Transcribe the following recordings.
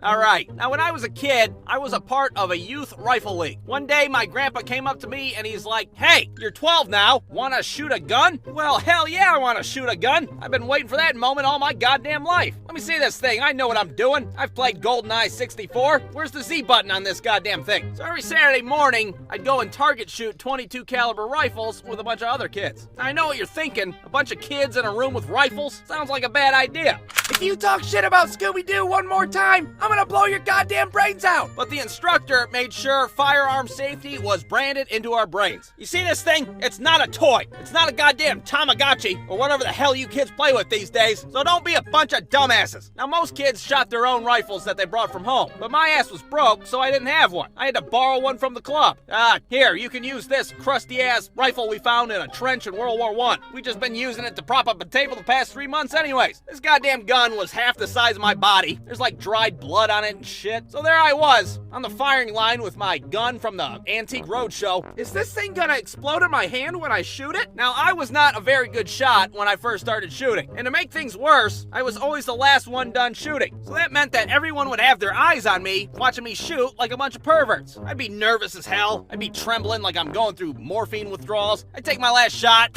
Alright, now when I was a kid, I was a part of a youth rifle league. One day, my grandpa came up to me and he's like, "Hey, you're 12 now, wanna shoot a gun?" Well, hell yeah, I wanna shoot a gun. I've been waiting for that moment all my goddamn life. Let me see this thing, I know what I'm doing. I've played GoldenEye 64. Where's the Z button on this goddamn thing? So every Saturday morning, I'd go and target shoot 22 caliber rifles with a bunch of other kids. Now, I know what you're thinking, a bunch of kids in a room with rifles? Sounds like a bad idea. If you talk shit about Scooby-Doo one more time, I'm gonna blow your goddamn brains out! But the instructor made sure firearm safety was branded into our brains. You see this thing? It's not a toy. It's not a goddamn Tamagotchi or whatever the hell you kids play with these days. So don't be a bunch of dumbasses. Now, most kids shot their own rifles that they brought from home, but my ass was broke, so I didn't have one. I had to borrow one from the club. Here, you can use this crusty-ass rifle we found in a trench in World War I. We just been using it to prop up a table the past 3 months anyways. This goddamn gun was half the size of my body. There's like dried blood on it and shit. So there I was, on the firing line with my gun from the Antique Roadshow. Is this thing gonna explode in my hand when I shoot it? Now, I was not a very good shot when I first started shooting. And to make things worse, I was always the last one done shooting. So that meant that everyone would have their eyes on me, watching me shoot like a bunch of perverts. I'd be nervous as hell. I'd be trembling like I'm going through morphine withdrawals. I'd take my last shot,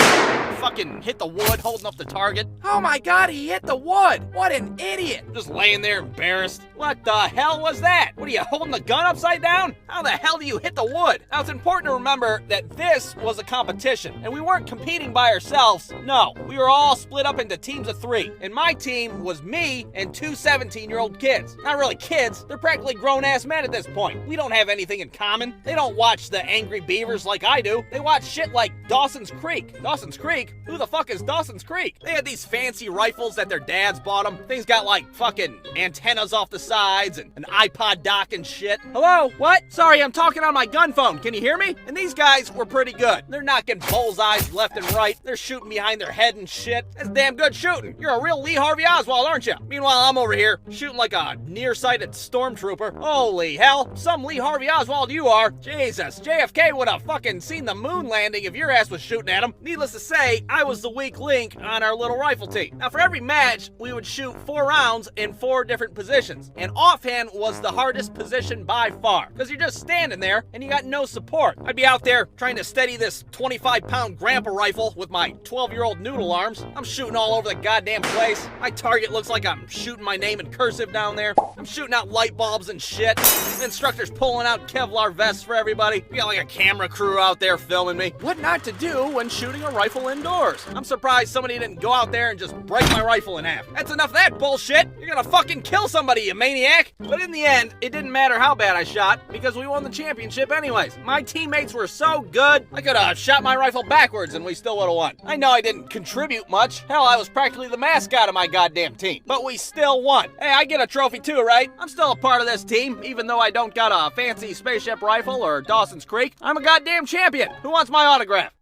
fucking hit the wood holding up the target. Oh my god, he hit the wood! What an idiot! Just laying there embarrassed. What the hell was that? What are you, holding the gun upside down? How the hell do you hit the wood? Now, it's important to remember that this was a competition, and we weren't competing by ourselves. No, we were all split up into teams of 3, and my team was me and 2 17-year-old kids. Not really kids, they're practically grown-ass men at this point. We don't have anything in common. They don't watch the Angry Beavers like I do. They watch shit like Dawson's Creek. Dawson's Creek? Who the fuck is Dawson's Creek? They had these fancy rifles that their dads bought them. Things got like fucking antennas off the sides and an iPod dock and shit. Hello? What? Sorry, I'm talking on my gun phone. Can you hear me? And these guys were pretty good. They're knocking bullseyes left and right. They're shooting behind their head and shit. That's damn good shooting. You're a real Lee Harvey Oswald, aren't you? Meanwhile, I'm over here shooting like a nearsighted stormtrooper. Holy hell, some Lee Harvey Oswald you are. Jesus, JFK would have fucking seen the moon landing if your ass was shooting at him. Needless to say, I was the weak link on our little rifle team. Now, for every match, we would shoot 4 rounds in 4 different positions. And offhand was the hardest position by far, because you're just standing there and you got no support. I'd be out there trying to steady this 25-pound grandpa rifle with my 12-year-old noodle arms. I'm shooting all over the goddamn place. My target looks like I'm shooting my name in cursive down there. I'm shooting out light bulbs and shit. The instructor's pulling out Kevlar vests for everybody. We got like a camera crew out there filming me. What not to do when shooting a rifle indoors? I'm surprised somebody didn't go out there and just break my rifle in half. That's enough of that bullshit. You're gonna fucking kill somebody, you maniac. But in the end, it didn't matter how bad I shot because we won the championship anyways. My teammates were so good, I could have shot my rifle backwards and we still would have won. I know I didn't contribute much. Hell, I was practically the mascot of my goddamn team. But we still won. Hey, I get a trophy too, right? I'm still a part of this team, even though I don't got a fancy spaceship rifle or Dawson's Creek. I'm a goddamn champion. Who wants my autograph?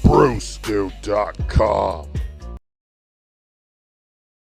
Brewstew.com